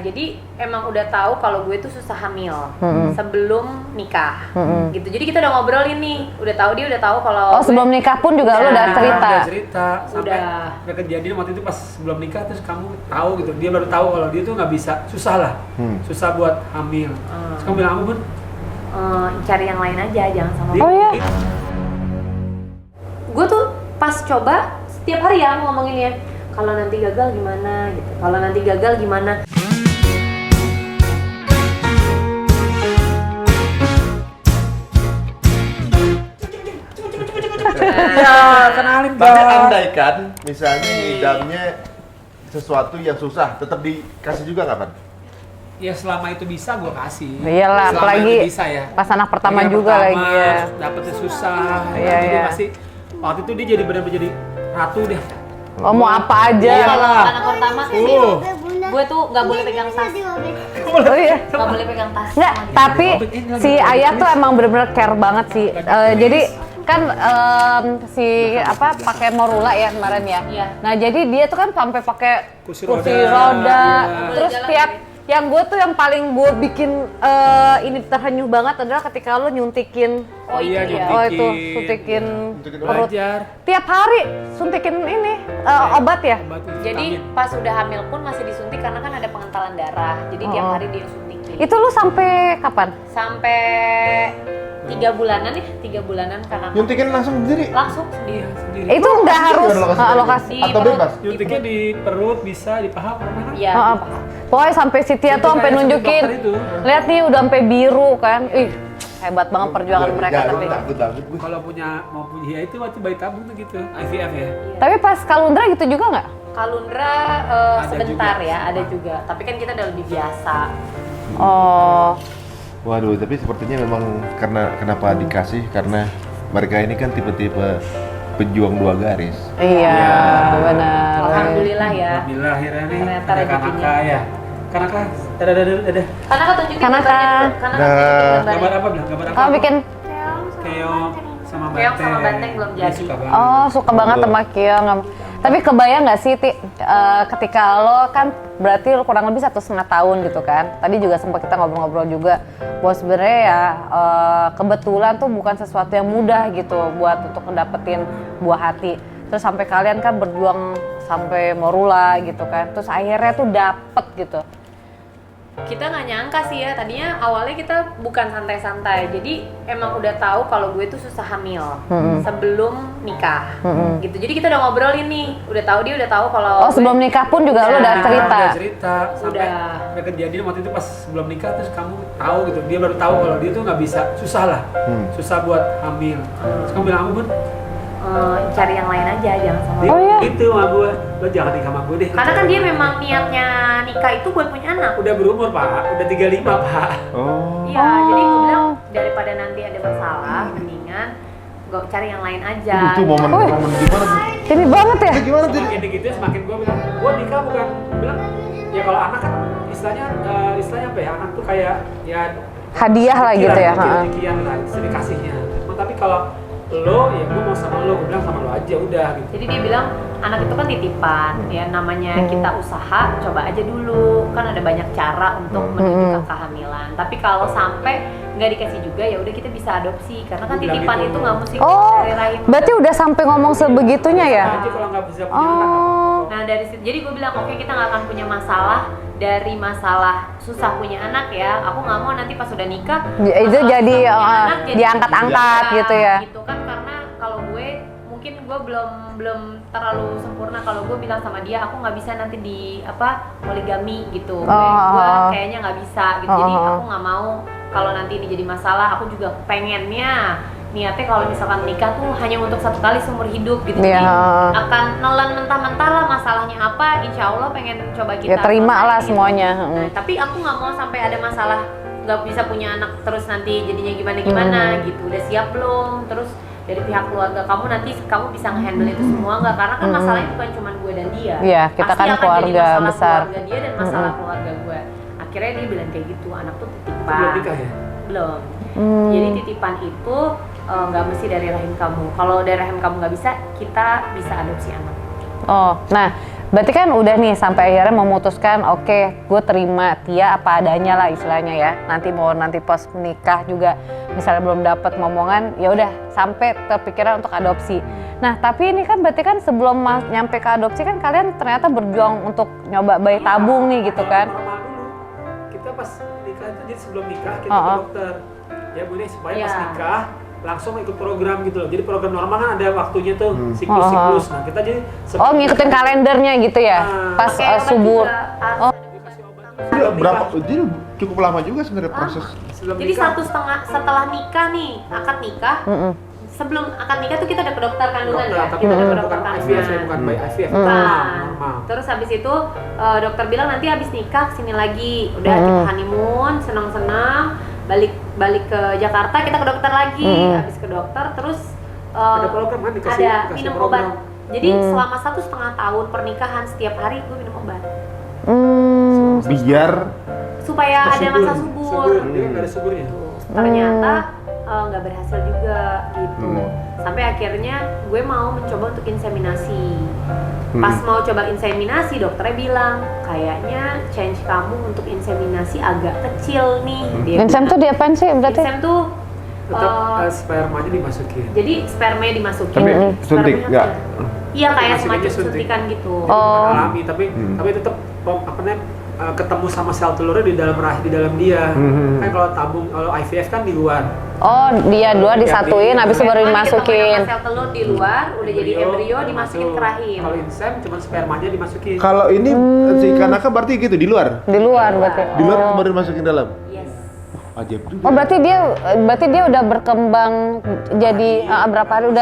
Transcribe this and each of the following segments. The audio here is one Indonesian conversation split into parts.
jadi emang udah tahu kalau gue tuh susah hamil sebelum nikah, gitu. Jadi kita udah ngobrolin nih, udah tahu kalau sebelum nikah pun juga lu udah cerita. Udah cerita, sampai udah kejadian waktu itu pas sebelum nikah, terus kamu tahu gitu, dia baru tahu kalau dia tuh nggak bisa, susah lah, susah buat hamil. Terus kamu bilang apa, Bun? Cari yang lain aja, jangan sama Oh iya. Gue tuh pas coba setiap hari ya ngomonginnya, kalau nanti gagal gimana gitu, kalau nanti gagal gimana. Ya, kenalin Tapi Bang. andai kan misalnya ngidamnya sesuatu yang susah, tetap dikasih juga nggak, Pan? Ya selama itu bisa gue kasih. Iyalah, Selama apalagi itu bisa ya. pas anak pertama Anak juga pertama, lagi ya. Dapetnya susah. Iya, Jadi iya. pasti waktu itu dia jadi benar-benar jadi ratu deh. Oh mau apa aja. Iya. Kalau anak pertama sih, gue tuh nggak boleh pegang tas, Oh iya. nggak boleh pegang tas. Nggak, tapi si Ayah tuh emang bener-bener care banget sih. Jadi kan si apa pakai morula ya kemarin ya. Iya. Nah jadi dia tuh kan sampai pakai Kursi kursi roda. roda. Iya. Terus Jalan tiap gitu. yang gue tuh yang paling gue bikin ini terhenyuh banget adalah ketika lo nyuntikin. Oh iya, iya. Oh itu nyuntikin. suntikin Suntikin perut. Belajar. Tiap hari suntikin ini obat ya. Obat Jadi vitamin. pas udah hamil pun masih disuntik karena kan ada pengentalan darah. Jadi tiap Oh. hari dia suntikin. Itu lu sampai kapan? Sampai 3 bulanan ya, 3 bulanan karena Nyuntikin langsung sendiri? langsung sendiri. Iya, sendiri. Itu nggak harus Lokasi lokasi. Di atau perut. bebas? Nyuntiknya di perut bisa, di paha pernah kan? Iya. Oh, pokoknya sampai si Tia tuh sampai Kayak nunjukin. dokter itu. Lihat nih udah sampai biru kan. Ih, hebat banget perjuangan mereka Jangan, tapi. takut banget gue. Kalau mau punya ya itu waktu bayi tabung tuh gitu, IVF ya. Tapi pas Kalundra gitu juga nggak? Kalundra Ada sebentar juga. ya, ada juga. Tapi kan kita udah lebih biasa. Oh, Waduh, tapi sepertinya memang kenapa dikasih, karena mereka ini kan tipe-tipe pejuang dua garis. iya, benar. Alhamdulillah ya. Alhamdulillah akhirnya nih Ternyata ada rezekinya. Kanaka ya. Kanaka, dadah. Karena kan tunjukin Kanaka. gambarnya dulu. Karena kan Nah. tunjukin Gambar gambarnya. apa bilang? Gambar apa? Kamu bikin? Keong sama Keong banteng. sama banteng belum Dia jadi. suka banget. Oh, suka banget sama Kiong. Tapi kebayang nggak sih, Ti, ketika lo kan berarti lo kurang lebih 1,5 tahun gitu kan? Tadi juga sempat kita ngobrol-ngobrol juga bahwa sebenarnya ya kebetulan tuh bukan sesuatu yang mudah gitu buat untuk ngedapetin buah hati. Terus sampai kalian kan berjuang sampai morula gitu kan? Terus akhirnya tuh dapet gitu. Kita nggak nyangka sih ya, tadinya awalnya kita bukan santai-santai. Jadi emang udah tahu kalau gue tuh susah hamil sebelum nikah, gitu. Jadi kita udah ngobrolin nih, udah tahu kalau Oh sebelum nikah pun juga lo udah cerita. Udah cerita, sampai Udah. udah kejadian waktu itu pas sebelum nikah, terus kamu tahu gitu, dia baru tahu kalau dia tuh nggak bisa, susah lah, susah buat hamil. Terus kamu bilang apa, Bun? cari yang lain aja, jangan sama Oh iya? Itu sama gue, lo jangan nikah sama gue deh. Karena kan dia memang niatnya nikah itu buat punya anak. udah berumur Pak, udah 35 Pak. Oh. Iya, jadi gue bilang daripada nanti ada masalah, mendingan gue cari yang lain aja. Itu momen gimana tuh? Ini banget ya? Gimana tuh? Semakin gitu semakin gue bilang, gue nikah bukan, gue bilang ya kalau anak kan istilahnya apa ya, anak tuh kayak ya Hadiah lah gitu ya? Sekian lah, sedikasihnya. Tapi kalau lo, ya gue mau sama lo, gue bilang sama lo aja udah gitu. Jadi dia bilang anak itu kan titipan, ya namanya kita usaha, coba aja dulu, kan ada banyak cara untuk menuju ke kehamilan. Tapi kalau sampai nggak dikasih juga ya udah kita bisa adopsi, karena kan Gua bilang titipan gitu. itu nggak mesti Oh, dari rahim. berarti udah sampai ngomong sebegitunya ya? Aja kalau nggak bisa punya anak. Oh, Nah dari situ, jadi gue bilang oke, kita nggak akan punya masalah dari masalah susah punya anak ya. Aku nggak mau nanti pas udah nikah itu masalah jadi susah punya anak jadi diangkat-angkat susah, gitu ya? Gitu kan, karena kalau gue mungkin gue belum terlalu sempurna kalau gue bilang sama dia aku nggak bisa nanti di poligami gitu. Gue kayaknya nggak bisa gitu. Jadi aku nggak mau kalau nanti ini jadi masalah. Aku juga pengennya niatnya kalau misalkan nikah tuh hanya untuk 1 kali seumur hidup gitu. Iya. Jadi akan nelan mentah-mentah lah masalahnya apa, insya Allah pengen coba kita Ya terima lah selesai gitu. semuanya. Nah, tapi aku nggak mau sampai ada masalah nggak bisa punya anak terus nanti jadinya gimana gitu. Udah siap belum? Terus dari pihak keluarga kamu nanti kamu bisa nge-handle itu semua nggak? Karena kan masalahnya bukan cuma gue dan dia. Iya, kita Pasti kan akan keluarga jadi masalah besar. keluarga dia dan masalah keluarga gue. Akhirnya dia bilang kayak gitu, anak tuh titipan. Belum nikah ya? Belum. Jadi titipan itu nggak mesti dari rahim kamu. Kalau dari rahim kamu nggak bisa, kita bisa adopsi anak. Oh, nah Berarti kan udah nih sampai akhirnya memutuskan, oke, gue terima Tia apa adanya lah istilahnya ya. Nanti pas menikah juga misalnya belum dapat momongan, ya udah sampai terpikiran untuk adopsi. Nah, tapi ini kan berarti kan sebelum nyampe ke adopsi kan kalian ternyata berjuang untuk nyoba bayi tabung nih gitu kan. Normal dulu. Kita pas nikah itu, jadi sebelum nikah kita ke dokter. Ya Bu nih, supaya pas nikah langsung ikut program gitu loh. Jadi program normal kan ada waktunya tuh, siklus-siklus. Nah, kita jadi ngikutin kalendernya gitu ya. Pas subuh. Jadi cukup lama juga sebenarnya proses. Jadi 1,5 setelah nikah nih, akad nikah. Sebelum akad nikah tuh kita udah ke dokter kandungan ya. Kita udah ke dokter kandungan. Bukan bayi IVF. Normal. Terus habis itu dokter bilang nanti habis nikah kesini lagi. Udah kita honeymoon, senang-senang. Balik ke Jakarta, kita ke dokter lagi. Habis ke dokter terus ada program kan dikasih minum program. obat. Jadi selama 1,5 tahun pernikahan setiap hari gue minum obat. Biar Supaya ada masa subur. Dia nggak ada suburnya. Ternyata nggak berhasil juga gitu. Sampai akhirnya gue mau mencoba untuk inseminasi. Pas mau coba inseminasi, dokternya bilang kayaknya change kamu untuk inseminasi agak kecil nih. Insem tuh diapain sih berarti? Insem tuh Tetap spermanya dimasukin. jadi spermanya dimasukin. Tapi suntik nggak? Iya kayak Masih semacam aja suntik. suntikan gitu. Alami, tapi tetap ketemu sama sel telurnya di dalam dia. Kan kalau kalau IVF kan di luar. Oh, dia dua disatuin, habis itu baru dimasukin. Sel telur di luar, udah jadi embrio dimasukin ke rahim. Kalau insem cuma spermanya dimasukin. Kalau ini si Kanaka berarti gitu di luar? Di luar berarti. Di luar baru dimasukin dalam? Yes. Ajaib juga. Oh, berarti dia udah berkembang jadi berapa hari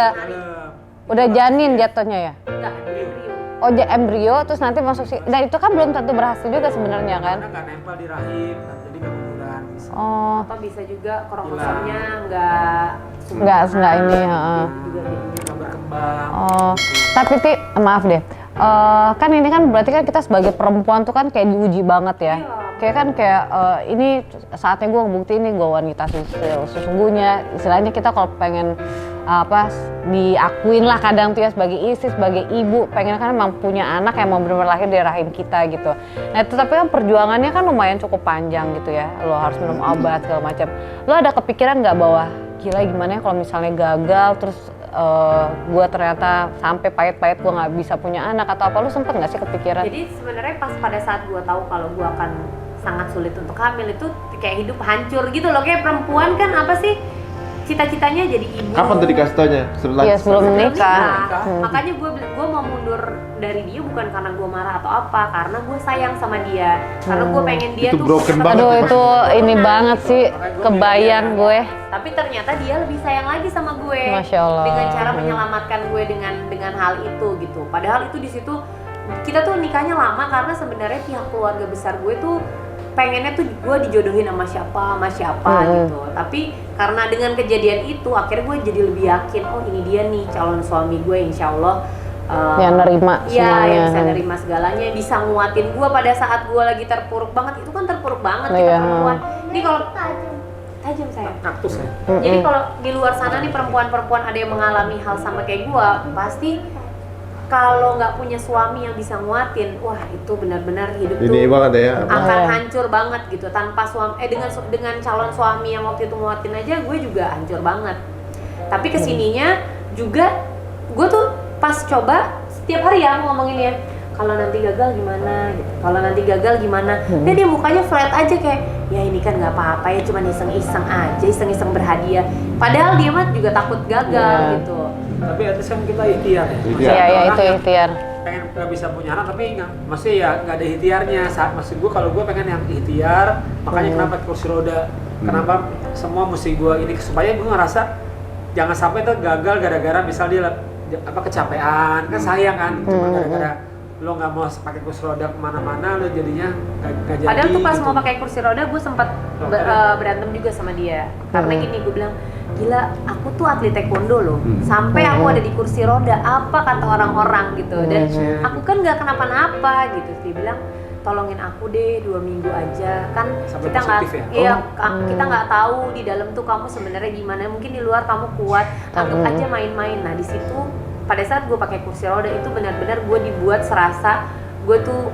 udah janin jatuhnya ya? Enggak, embrio. Oh, embrio terus nanti masuk dan itu kan belum tentu berhasil juga sebenarnya kan? Karena nggak nempel di rahim, jadi nggak berkurang. Oh, Atau bisa juga kromosomnya nggak ini, Juga jadinya nggak berkembang. Oh, tapi maaf deh. Kan ini kan berarti kan kita sebagai perempuan tuh kan kayak diuji banget ya. Kayak ini saatnya gue ngebuktiin nih gue wanita sesungguhnya. Istilahnya kita kalau pengen diakuin lah kadang tuh ya sebagai istri, sebagai ibu, pengen kan emang punya anak yang mau benar-benar lahir dari rahim kita gitu. Nah tetapi kan perjuangannya kan lumayan cukup panjang gitu ya. Lo harus minum obat segala macam. Lo ada kepikiran nggak bahwa gila gimana ya kalau misalnya gagal terus gue ternyata sampai pahit-pahit gue nggak bisa punya anak atau apa, lu sempet nggak sih kepikiran? Jadi sebenarnya pas pada saat gue tahu kalau gue akan sangat sulit untuk hamil itu kayak hidup hancur gitu loh. Kayak perempuan kan apa sih cita-citanya jadi ibu. Kapan tuh dikasih taunya? Iya sebelum menikah. Makanya gue mau mundur dari dia bukan karena gue marah atau apa, karena gue sayang sama dia, karena gue pengen dia Itu tuh broken punya banget. Aduh keturunan. itu ini banget sih, kebayang gue. Tapi ternyata dia lebih sayang lagi sama gue. Masya Allah. Dengan cara menyelamatkan gue dengan hal itu gitu. Padahal itu di situ kita tuh nikahnya lama karena sebenarnya pihak keluarga besar gue tuh pengennya tuh gue dijodohin sama siapa gitu. Tapi karena dengan kejadian itu akhirnya gue jadi lebih yakin, oh ini dia nih calon suami gue, insya Allah yang nerima iya, semuanya. yang bisa nerima segalanya, bisa nguatin gue pada saat gue lagi terpuruk banget. Itu kan terpuruk banget kita Iya. perempuan. Ini kalau tajam saya. Kaktus ya. Jadi kalau di luar sana nih perempuan-perempuan ada yang mengalami hal sama kayak gue, pasti kalau nggak punya suami yang bisa nguatin, wah itu benar-benar hidup Ini tuh banget ya. akan Iya. hancur banget gitu. Tanpa suami, dengan calon suami yang waktu itu nguatin aja, gue juga hancur banget. Tapi kesininya juga, gue tuh pas coba setiap hari ya ngomongin ya, kalau nanti gagal gimana gitu, kalau nanti gagal gimana. Dia mukanya flat aja kayak, ya ini kan nggak apa-apa ya, cuma iseng-iseng aja, iseng-iseng berhadiah. Padahal dia mah juga takut gagal gitu. Tapi atas kan kita ikhtiar ya. Iya itu ikhtiar. Pengen nggak bisa punya anak tapi maksudnya ya nggak ada ikhtiarnya. Maksud gue kalau gue pengen yang ikhtiar, makanya kenapa kursi roda, kenapa semua mesti gue ini supaya gue ngerasa jangan sampai tuh gagal gara-gara misal dia kecapean, kan sayang kan, cuma gara-gara lo nggak mau pakai kursi roda kemana-mana, lo jadinya nggak jadi. Padahal tuh pas gitu. mau pakai kursi roda, gue sempat berantem juga sama dia. Karena gini, gue bilang, gila, aku tuh atlet taekwondo loh. Sampai aku ada di kursi roda, apa kata orang-orang gitu. Dan aku kan nggak kenapa-napa gitu. Dia bilang, tolongin aku deh 2 minggu aja. Kan Sampai kita nggak, positif ya? iya, kita nggak tahu di dalam tuh kamu sebenarnya gimana. Mungkin di luar kamu kuat, anggap aja main-main. Nah di situ pada saat gue pakai kursi roda itu benar-benar gue dibuat serasa gue tuh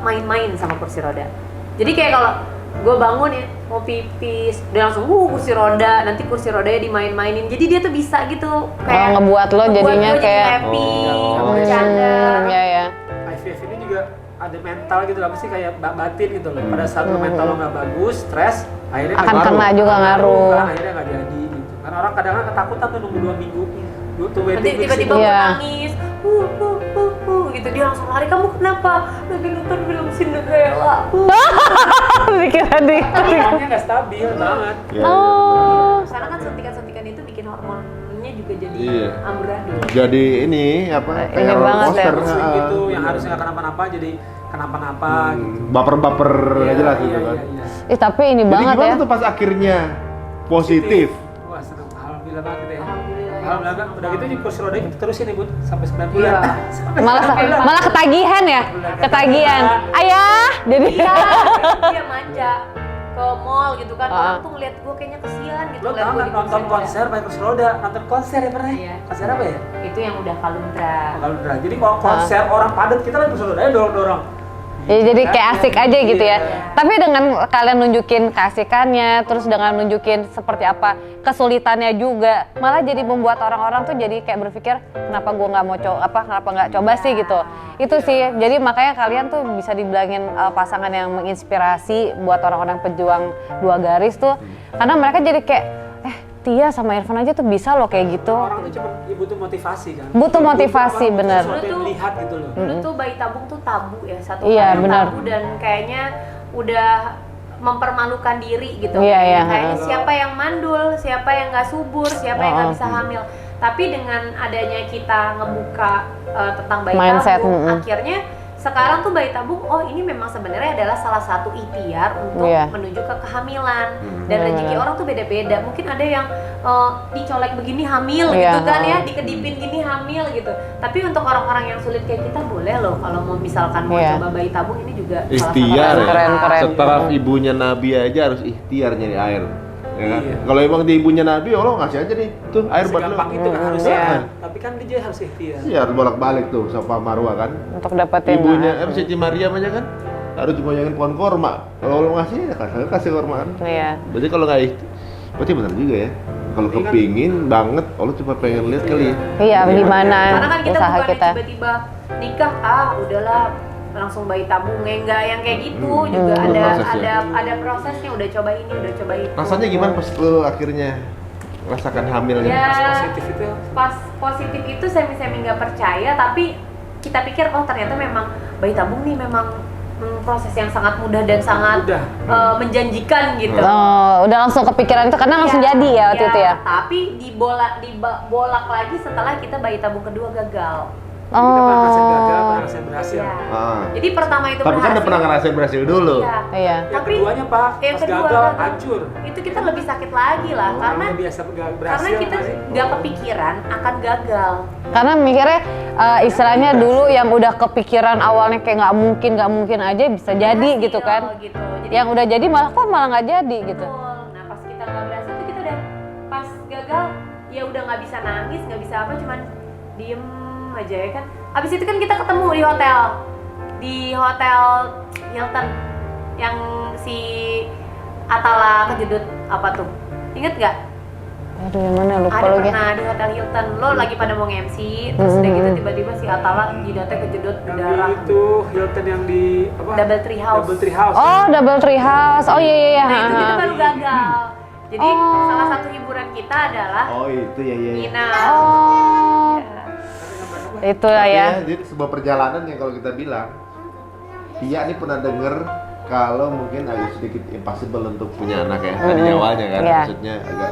main-main sama kursi roda. Jadi kayak kalau gue bangun ya mau pipis dia langsung kursi roda, nanti kursi rodanya dimain-mainin, jadi dia tuh bisa gitu kayak ngebuat lo jadinya gue kayak happy, bercanda. ya. IVF ini juga ada mental gitu, apa sih kayak batin gitu loh. Pada saat lo mental lo nggak bagus, stres, akhirnya Akan ngaruh. kena juga ngaruh. Kan, akhirnya nggak jadi gitu. Karena orang kadang-kadang ketakutan tuh nunggu 2 minggu. Tuh Nanti waiting list tiba-tiba itu. Iya. gue nangis, gitu dia langsung lari, kamu kenapa? Lagi nonton film Cinderella. Pikiran dia. Hormonnya nggak stabil banget. Ya, Oh. Karena kan suntikan-suntikan itu bikin hormonnya juga jadi Iya. amburadul. Jadi ini apa? Ini Kayak roller banget ya. coaster. Terus gitu yang harusnya nggak kenapa-napa jadi kenapa-napa gitu. Baper-baper Iya, jelas iya, gitu kan. iya, iya. Tapi ini Jadi banget gimana ya. tuh pas akhirnya positif? Wah seneng, alhamdulillah banget ya. Alhamdulillah. Alhamdulillah kan. Udah gitu di kursi roda kita terusin nih Bun sampai 9 Iya. bulan. Sampai Malah 9 bulan. malah ketagihan ya. Ketagihan. Ayah, jadi Iya, dia manja ke mall gitu kan, orang tuh ngeliat gue kayaknya kesian gitu. Lo ngeliat tau gua nggak di nonton kursi konser pakai kursi roda? Nonton konser ya pernah? Iya. Konser apa ya? roda. Itu yang udah kalundra. Kalau udah. Jadi kalau konser orang padat kita lagi kursi roda dorong-dorong. ya jadi kayak asik aja gitu ya. Iya. Tapi dengan kalian nunjukin keasikannya, terus dengan nunjukin seperti apa kesulitannya juga, malah jadi membuat orang-orang tuh jadi kayak berpikir kenapa gua nggak mau kenapa nggak coba sih gitu. Itu sih. Jadi makanya kalian tuh bisa dibilangin pasangan yang menginspirasi buat orang-orang pejuang 2 garis tuh, karena mereka jadi kayak Tia sama Irfan aja tuh bisa loh kayak gitu. Orang tuh cuma butuh motivasi kan. Butuh motivasi, Butuh bener. sesuatu yang Dulu tuh- melihat gitu loh. Dulu tuh bayi tabung tuh tabu ya, satu Iya, hal yang benar. tabu dan kayaknya udah mempermalukan diri gitu. Iya, iya. Kayaknya siapa yang mandul, siapa yang nggak subur, siapa yang nggak bisa hamil. Tapi dengan adanya kita ngebuka tentang bayi Mindset, tabung, akhirnya sekarang tuh bayi tabung, oh ini memang sebenarnya adalah salah satu ikhtiar untuk Iya. menuju ke kehamilan. Dan Iya, rezeki benar. orang tuh beda-beda. Mungkin ada yang dicolek begini hamil Iya, gitu kan ya, dikedipin gini hamil gitu. Tapi untuk orang-orang yang sulit kayak kita boleh loh kalau mau misalkan mau Iya. coba bayi tabung ini juga Ikhtiar ya. Keren, keren. Setelah ibunya Nabi aja harus ikhtiar nyari air. Ya kan? Iya. Kalau emang di ibunya Nabi, Allah ngasih aja nih tuh air buat lo. Segampang itu kan harusnya Iya. kan. Tapi kan dia harus ikhtiar. Iya harus bolak-balik tuh Safa Marwa kan. Untuk dapetin Ibunya Siti Maryam aja kan harus digoyangin pohon korma. Kalau Allah ngasih ya kasih korma kan. Iya. Berarti kalau nggak berarti benar juga ya. Kalau Iya kan? kepingin banget, Allah cuma pengen lihat kali ya. Iya, di mana Karena kan kita usaha bukan kita. tiba-tiba nikah, udahlah langsung bayi tabung, enggak yang kayak gitu juga Ada ada prosesnya. ada prosesnya, udah coba ini, udah coba itu. Rasanya gimana pas lo akhirnya rasakan hamilnya? Ya, Pas positif itu pas positif itu semi-semi nggak percaya, tapi kita pikir oh ternyata memang bayi tabung nih memang proses yang sangat mudah dan sangat mudah. menjanjikan gitu. Oh, udah langsung kepikiran itu karena langsung Iya, jadi ya waktu itu ya. Tapi dibolak lagi setelah kita bayi tabung kedua gagal. Kita pernah ngerasain gagal, Oh. pernah ngerasain berhasil. Iya. Ah. Jadi pertama itu Tapi kan berhasil. udah pernah ngerasain berhasil dulu. Iya. Iya. Yang Tapi keduanya Pak, yang pas kedua gagal gagal. hancur. Itu kita lebih sakit lagi lah karena Orang biasa berhasil. karena kita nggak sih? nggak kepikiran akan gagal. Karena mikirnya istilahnya dulu yang udah kepikiran awalnya kayak nggak mungkin aja bisa jadi gitu kan. Gitu. Jadi Yang udah jadi malah kok malah nggak jadi gitu. betul. Nah pas kita nggak berhasil tuh kita udah pas gagal ya udah nggak bisa nangis, nggak bisa apa, cuman diem aja ya kan. Abis itu kan kita ketemu di hotel Hilton yang si Atala kejedut apa tuh, inget nggak? Aduh yang mana lupa Ada lagi. pernah di hotel Hilton, lo lagi pada mau MC, terus udah gitu tiba-tiba si Atala jidatnya kejedut Yang darah. di itu Hilton yang di apa? Double Tree House. Double Tree House. Oh, Double Tree House. Oh iya iya iya. Nah itu kita Ha, ha. baru gagal. Jadi Oh. salah satu hiburan kita adalah Oh itu ya ya. nginap. Oh. Itu lah ya. Jadi sebuah perjalanan yang kalau kita bilang, Tia ini pernah denger kalau mungkin agak sedikit impossible untuk punya anak ya dari awalnya kan, Iya. maksudnya agak.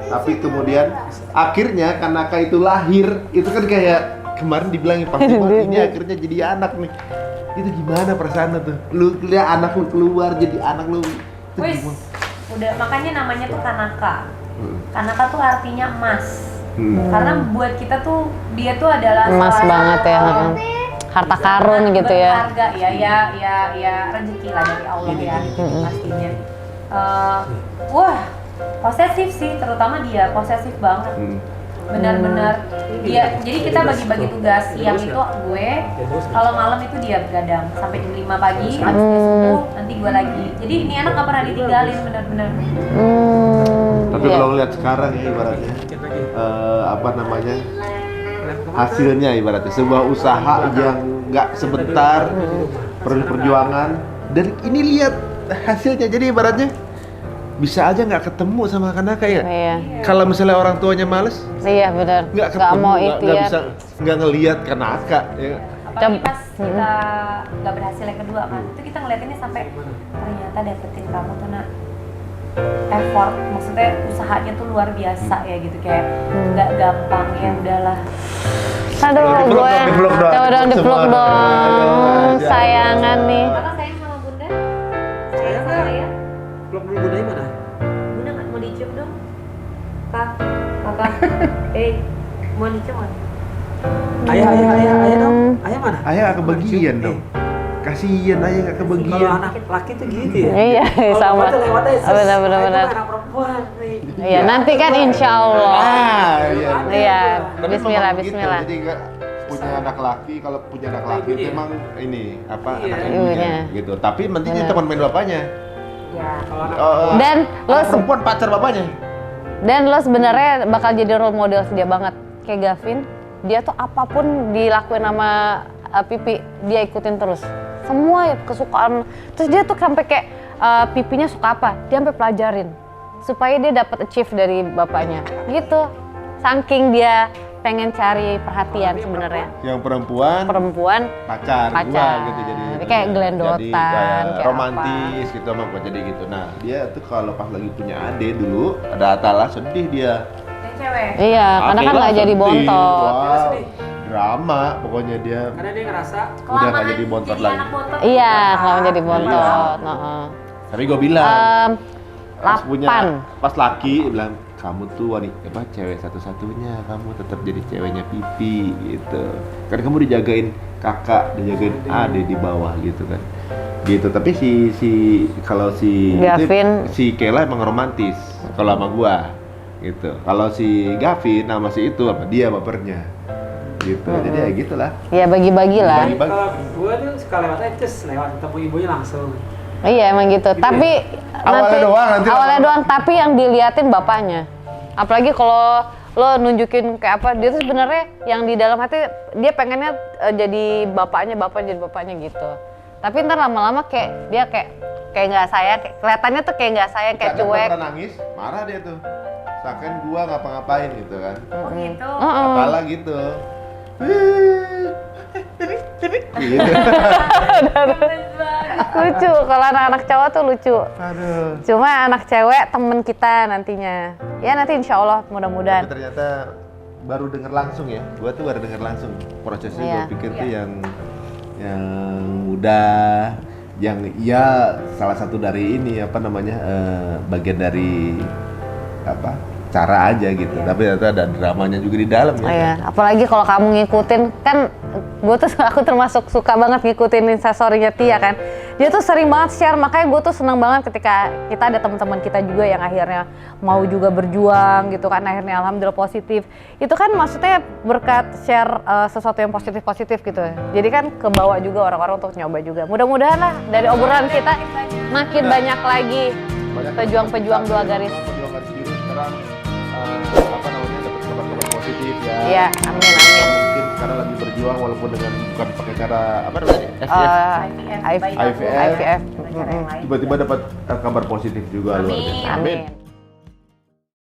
Tapi kemudian akhirnya karena itu lahir, itu kan kayak kemarin dibilang impossible, ini akhirnya jadi anak nih. Itu gimana perasaannya tuh? Lu lihat anak lu keluar jadi anak lu. Itu Wis, gimana? udah makanya namanya tuh Kanaka. Hmm. Kanaka tuh artinya emas. Hmm. Karena buat kita tuh dia tuh adalah Emas salah banget ya. satu Harta karun sangat gitu ya. berharga ya rezeki lah dari Allah ya pastinya. Wah posesif sih, terutama dia posesif banget. benar-benar dia. Jadi kita bagi-bagi tugas. Siang itu gue, kalau malam itu dia begadang sampai jam 5 pagi, habis dia subuh nanti gue lagi. Jadi ini anak nggak pernah ditinggalin benar-benar. Tapi Iya. kalau lihat sekarang ya ibaratnya apa namanya hasilnya ibaratnya sebuah usaha yang nggak sebentar perjuangan dan ini lihat hasilnya jadi ibaratnya bisa aja nggak ketemu sama anak ya. Iya. Kalau misalnya orang tuanya males Iya benar. nggak Nggak ketemu mau nggak ikhtiar. bisa nggak ngelihat kanaka ya. Apalagi pas kita nggak berhasil yang kedua kan, itu kita ngeliatinnya sampai ternyata dapetin kamu tuh nak effort, maksudnya usahanya tuh luar biasa ya gitu, kayak nggak gampang ya udahlah. Aduh, Dipeluk gue dong, dipeluk dong. coba dong dipeluk Semua. dong, Aduh, sayangan nih. Kakak sayang sama bunda? Sayang sama ayah? Peluk dulu budaya mana? Bunda nggak mau dicium dong? Kakak, mau dicium nggak? Ayah dong. Ayah mana? Ayah nggak kebagian dong. Kasihan ayah nggak Kalau kebagian. anak laki tuh gitu ya. Iya, Kalau sama. bapak tuh lewat aja, ses. Benar, Ayah tuh benar. anak perempuan nih. Iya, nanti kan insya Allah. Ah, iya. Iya, Tapi bismillah, memang gitu, bismillah. Jadi nggak punya anak laki, kalau punya anak laki itu Ibunya. emang ini apa Iya. anak ibunya Ibunya. gitu. Tapi nantinya Benar. teman main bapaknya. Ya. Kalau anak Dan lo anak perempuan pacar bapaknya. sebenarnya bakal jadi role model dia banget. Kayak Gavin, dia tuh apapun dilakuin sama Pipi, dia ikutin terus. Semua kesukaan. Terus dia tuh sampai kayak Pipinya suka apa, dia sampai pelajarin supaya dia dapat achieve dari bapaknya. Gitu. Saking dia pengen cari perhatian sebenarnya. Yang perempuan Pacar. gua gitu jadi Kayak gelendotan, jadi kayak kayak romantis gitu sama gua jadi gitu. Nah, dia tuh kalau pas lagi punya ade dulu ada Atala sedih dia. Yang cewek. Iya, karena kan Atila nggak jadi sedih. bontot. Wow, sedih. drama pokoknya dia. karena dia ngerasa Udah nggak jadi bontot jadi lagi. anak bontot. Iya, kalau jadi bontot. Iya. Heeh. Tapi gua bilang pas 8. punya pas laki dia bilang kamu tuh wanita apa cewek satu-satunya, kamu tetap jadi ceweknya Pipi gitu. Kan kamu dijagain kakak, dijagain ade di bawah gitu kan. Gitu. Tapi kalau si Gavin. itu, si Kela emang romantis kalau sama gua gitu. Kalau si Gavin sama si itu apa dia bapernya. Gitu. Jadi ya gitulah. Ya bagi-bagi lah. Bagi-bagi. kalau gue tuh suka lewat aja, cus lewat ketemu ibunya langsung. Iya emang gitu. Tapi Awalnya doang, nanti awalnya lama-lama. doang. Tapi yang diliatin bapaknya. Apalagi kalau lo nunjukin kayak apa, dia tuh sebenarnya yang di dalam hati dia pengennya jadi bapaknya gitu. Tapi ntar lama-lama kayak dia kayak nggak sayang, kelihatannya tuh kayak nggak sayang, kayak Kadang cuek. pernah nangis, marah dia tuh. Seakan gua ngapa-ngapain gitu kan. Oh gitu. Kepala gitu. Gitu. Lucu, kalau anak-anak cowok tuh lucu. Aduh. Cuma anak cewek temen kita nantinya. Ya nanti insya Allah mudah-mudahan. Tapi ternyata baru denger langsung ya. Gua tuh baru denger langsung. Prosesnya Iya. gua pikir tuh yang mudah, yang ya salah satu dari ini apa namanya bagian dari apa cara aja gitu. Tapi ternyata ada dramanya juga di dalam ya. Oh iya, apalagi kalau kamu ngikutin kan, aku termasuk suka banget ngikutin instastory-nya Tia kan. Dia tuh sering banget share, makanya gue tuh seneng banget ketika kita ada teman-teman kita juga yang akhirnya mau juga berjuang gitu kan, akhirnya alhamdulillah positif. Itu kan maksudnya berkat share sesuatu yang positif-positif gitu. Jadi kan kebawa juga orang-orang untuk nyoba juga. Mudah-mudahan lah dari obrolan kita makin banyak lagi Banyak pejuang-pejuang dua garis. Pejuang garis biru sekarang apa namanya dapat kabar-kabar positif ya. Iya, amin amin. Mungkin sekarang lagi berjuang walaupun dengan bukan pakai cara apa namanya IVF. IVF. IVF. Dengan cara yang lain. Tiba-tiba dapat kabar positif juga luar biasa. Amin. Amin.